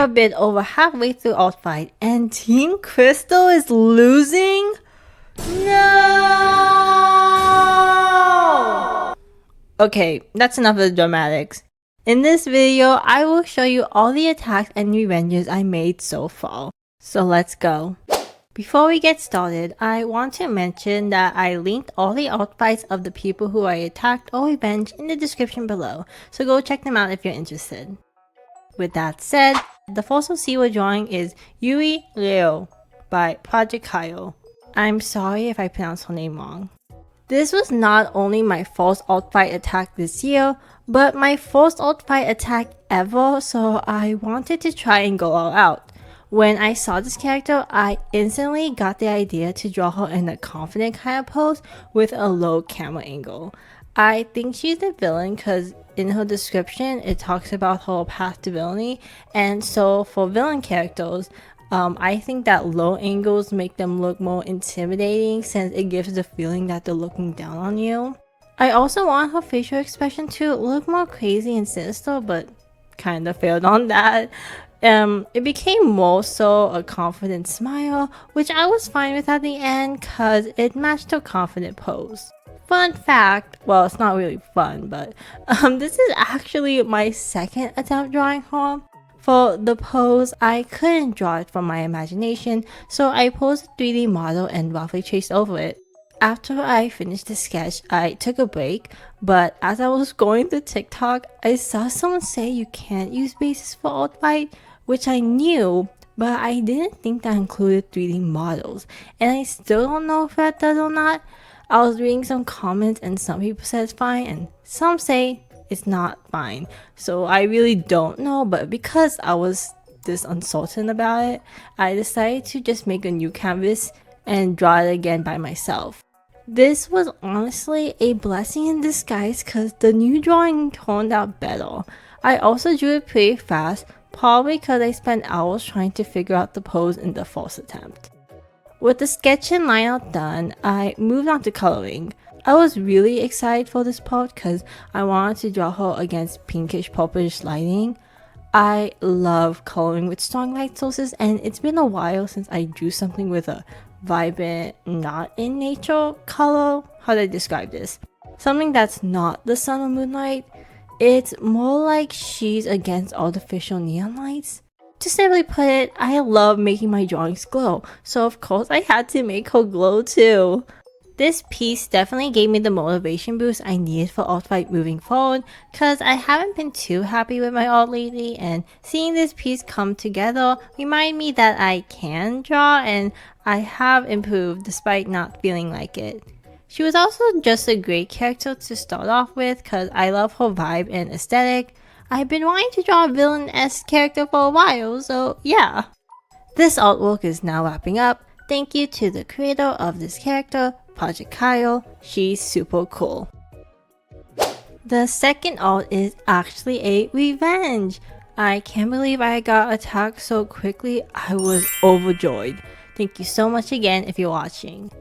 a bit over halfway through alt fight and Team Crystal is losing? No! Okay, that's enough of the dramatics. In this video, I will show you all the attacks and revenges I made so far. So let's go. Before we get started, I want to mention that I linked all the alt fights of the people who I attacked or revenged in the description below, so go check them out if you're interested. With that said, the first OC we're drawing is Yui Liu by Project Kyle. I'm sorry if I pronounced her name wrong. This was not only my first alt fight attack this year, but my first alt fight attack ever, so I wanted to try and go all out. When I saw this character, I instantly got the idea to draw her in a confident kind of pose with a low camera angle. I think she's the villain because in her description it talks about her path to villainy, and so for villain characters, I think that low angles make them look more intimidating since it gives the feeling that they're looking down on you. I also want her facial expression to look more crazy and sinister, but kinda failed on that. It became more so a confident smile, which I was fine with at the end cause it matched her confident pose. Fun fact, well it's not really fun, but this is actually my second attempt drawing her. For the pose, I couldn't draw it from my imagination, so I posed a 3D model and roughly traced over it. After I finished the sketch, I took a break, but as I was going through TikTok, I saw someone say you can't use bases for alt fight, which I knew, but I didn't think that included 3D models, and I still don't know if that does or not. I was reading some comments and some people said it's fine and some say it's not fine, so I really don't know, but because I was this uncertain about it, I decided to just make a new canvas and draw it again by myself. This was honestly a blessing in disguise because the new drawing turned out better. I also drew it pretty fast, probably because I spent hours trying to figure out the pose in the first attempt. With the sketch and line art done, I moved on to coloring. I was really excited for this part because I wanted to draw her against pinkish purplish lighting. I love coloring with strong light sources, and it's been a while since I drew something with a vibrant, not in nature color. How do I describe this? Something that's not the sun or moonlight. It's more like she's against artificial neon lights. To simply put it, I love making my drawings glow, so of course I had to make her glow too. This piece definitely gave me the motivation boost I needed for alt fight moving forward, cause I haven't been too happy with my art lately, and seeing this piece come together reminded me that I can draw and I have improved despite not feeling like it. She was also just a great character to start off with cause I love her vibe and aesthetic. I've been wanting to draw a villain-esque character for a while, so yeah. This artwork is now wrapping up. Thank you to the creator of this character, Project Kyle. She's super cool. The second art is actually a revenge. I can't believe I got attacked so quickly. I was overjoyed. Thank you so much again if you're watching.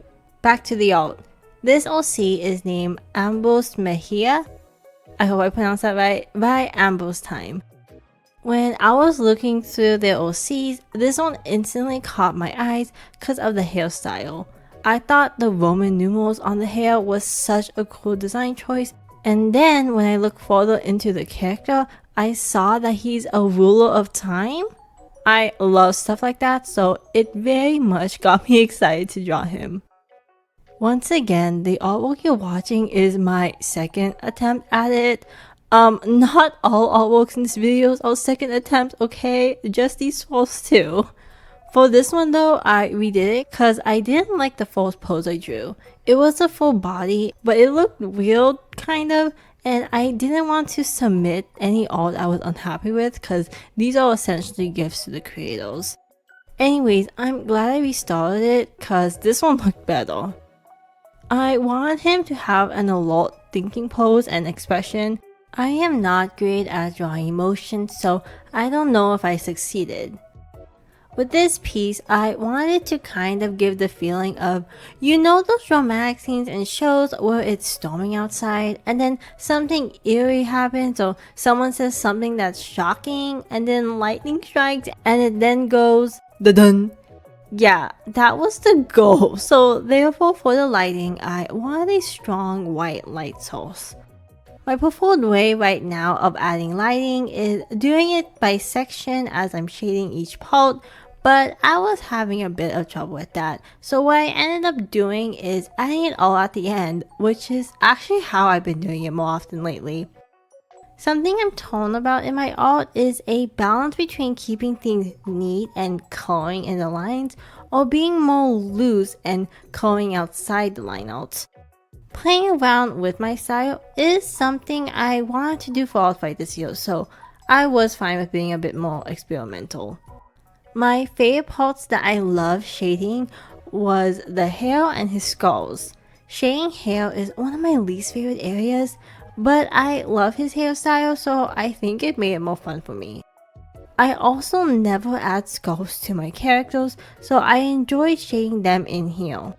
Back to the art. This OC is named Ambrose Mejia. I hope I pronounced that right, by Ambrose time. When I was looking through their OCs, this one instantly caught my eyes because of the hairstyle. I thought the Roman numerals on the hair was such a cool design choice, and then when I looked further into the character, I saw that he's a ruler of time. I love stuff like that, so it very much got me excited to draw him. Once again, the artwork you're watching is my second attempt at it. Not all artworks in this video are second attempts, okay? Just these first two. For this one though, I redid it because I didn't like the first pose I drew. It was a full body, but it looked weird, kind of, and I didn't want to submit any art I was unhappy with because these are essentially gifts to the creators. Anyways, I'm glad I restarted it because this one looked better. I wanted him to have an alert thinking pose and expression. I am not great at drawing emotions, so I don't know if I succeeded. With this piece, I wanted to kind of give the feeling of, you know, those romantic scenes in shows where it's storming outside and then something eerie happens, or someone says something that's shocking and then lightning strikes and it then goes dun. Yeah, that was the goal. So therefore for the lighting, I wanted a strong white light source. My preferred way right now of adding lighting is doing it by section as I'm shading each part, but I was having a bit of trouble with that. So what I ended up doing is adding it all at the end, which is actually how I've been doing it more often lately. Something I'm torn about in my art is a balance between keeping things neat and coloring in the lines, or being more loose and coloring outside the lineouts. Playing around with my style is something I wanted to do for Alt Fight this year, so I was fine with being a bit more experimental. My favorite parts that I love shading was the hair and his skulls. Shading hair is one of my least favorite areas, but I love his hairstyle, so I think it made it more fun for me. I also never add skulls to my characters, so I enjoy shading them in here.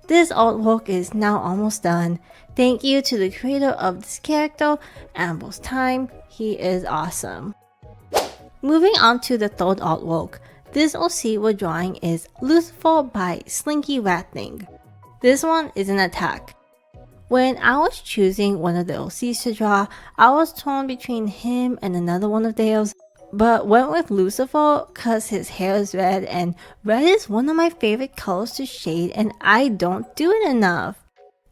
This artwork is now almost done. Thank you to the creator of this character, Ambrose. He is awesome. Moving on to the third artwork. This OC we're drawing is Lucifer by Slinky Rat Thing. This one is an attack. When I was choosing one of the OCs to draw, I was torn between him and another one of theirs, but went with Lucifer cause his hair is red, and red is one of my favorite colors to shade and I don't do it enough.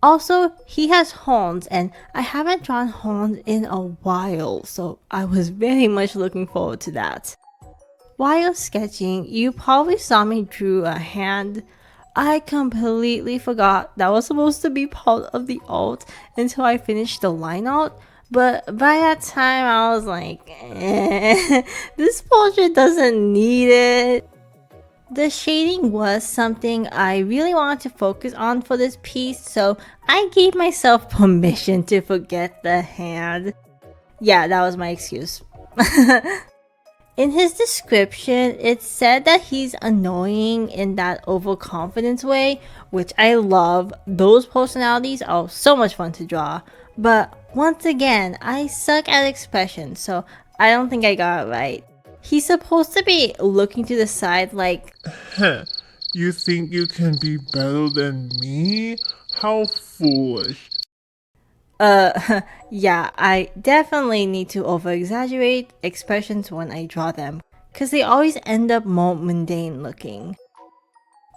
Also, he has horns and I haven't drawn horns in a while, so I was very much looking forward to that. While sketching, you probably saw me drew a hand. I completely forgot that was supposed to be part of the art until I finished the line art. But by that time, I was like, this portrait doesn't need it. The shading was something I really wanted to focus on for this piece, so I gave myself permission to forget the hand. Yeah, that was my excuse. In his description, it said that he's annoying in that overconfidence way, which I love. Those personalities are so much fun to draw. But once again, I suck at expression, so I don't think I got it right. He's supposed to be looking to the side like, You think you can be better than me? How foolish. Yeah, I definitely need to over-exaggerate expressions when I draw them, cause they always end up more mundane looking.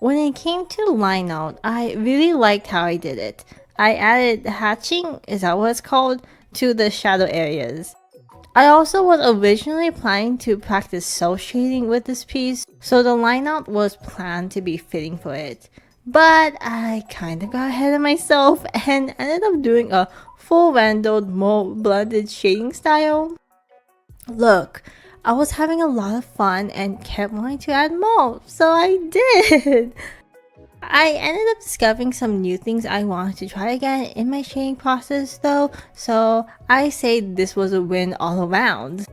When it came to line out, I really liked how I did it. I added hatching, is that what it's called, to the shadow areas. I also was originally planning to practice cell shading with this piece, so the line out was planned to be fitting for it. But I kinda got ahead of myself and ended up doing a full rendered, more blended shading style. Look, I was having a lot of fun and kept wanting to add more, so I did! I ended up discovering some new things I wanted to try again in my shading process though, so I say this was a win all around.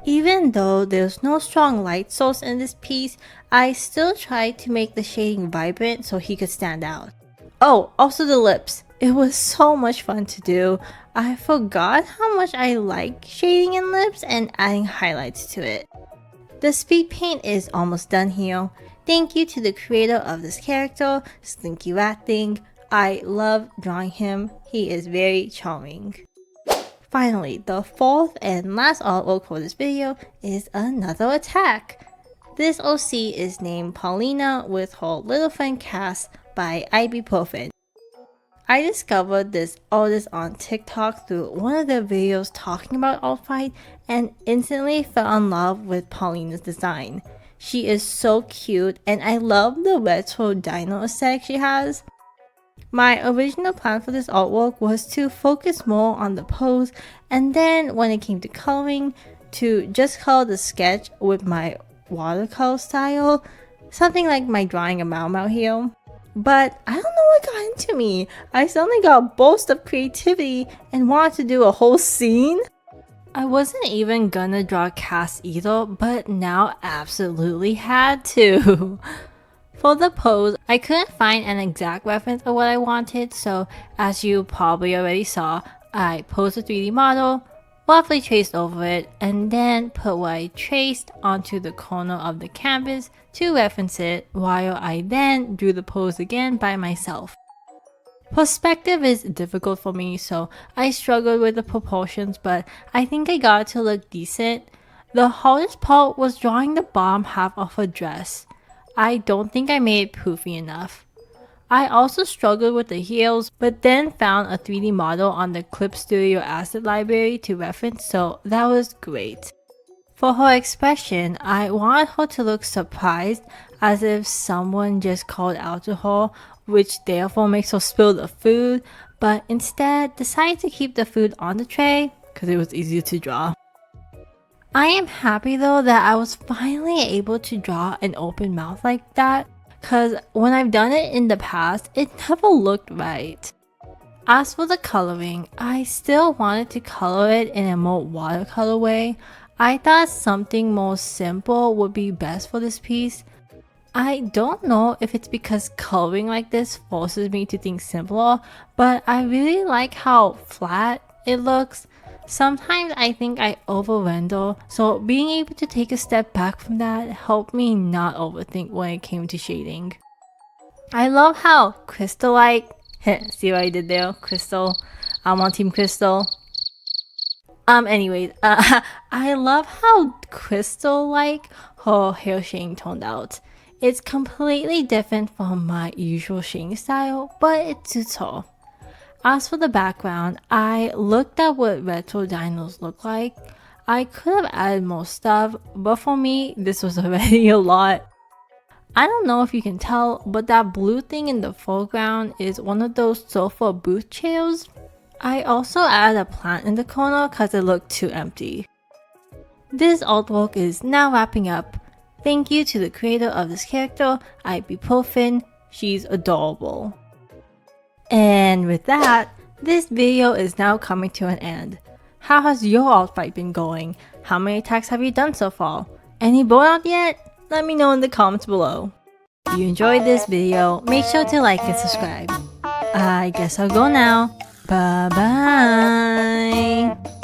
Even though there's no strong light source in this piece, I still tried to make the shading vibrant so he could stand out. Oh, also the lips. It was so much fun to do. I forgot how much I like shading in lips and adding highlights to it. The speed paint is almost done here. Thank you to the creator of this character, Slinky Rat Thing. I love drawing him. He is very charming. Finally, the fourth and last artwork for this video is another attack. This OC is named Paulina with her little friend Cass by Ibuprofen. I discovered this artist on TikTok through one of their videos talking about alt fight and instantly fell in love with Paulina's design. She is so cute and I love the retro dino aesthetic she has. My original plan for this artwork was to focus more on the pose, and then when it came to coloring, to just color the sketch with my watercolor style, something like my drawing a Mau Mau here. But I don't know what got into me. I suddenly got a burst of creativity and wanted to do a whole scene. I wasn't even gonna draw cast either, but now absolutely had to. For the pose, I couldn't find an exact reference of what I wanted, so as you probably already saw, I posed a 3D model, roughly traced over it, and then put what I traced onto the corner of the canvas to reference it, while I then drew the pose again by myself. Perspective is difficult for me, so I struggled with the proportions, but I think I got it to look decent. The hardest part was drawing the bottom half of her dress. I don't think I made it poofy enough. I also struggled with the heels, but then found a 3D model on the Clip Studio asset library to reference, so that was great. For her expression, I wanted her to look surprised, as if someone just called out to her, which therefore makes her spill the food, but instead decided to keep the food on the tray because it was easier to draw. I am happy though that I was finally able to draw an open mouth like that, because when I've done it in the past, it never looked right. As for the coloring, I still wanted to color it in a more watercolor way. I thought something more simple would be best for this piece. I don't know if it's because coloring like this forces me to think simpler, but I really like how flat it looks. Sometimes I think I over-render, so being able to take a step back from that helped me not overthink when it came to shading. I love how crystal-like, see what I did there? Crystal. I'm on Team Crystal. Anyways, I love how crystal-like her hair shading turned out. It's completely different from my usual shading style, but it suits her. As for the background, I looked at what retro dinos look like. I could have added more stuff, but for me, this was already a lot. I don't know if you can tell, but that blue thing in the foreground is one of those sofa booth chairs. I also added a plant in the corner because it looked too empty. This artwork is now wrapping up. Thank you to the creator of this character, Ibuprofen. She's adorable. And with that, this video is now coming to an end. How has your art fight been going? How many attacks have you done so far? Any burnout yet? Let me know in the comments below. If you enjoyed this video, make sure to like and subscribe. I guess I'll go now. Bye bye.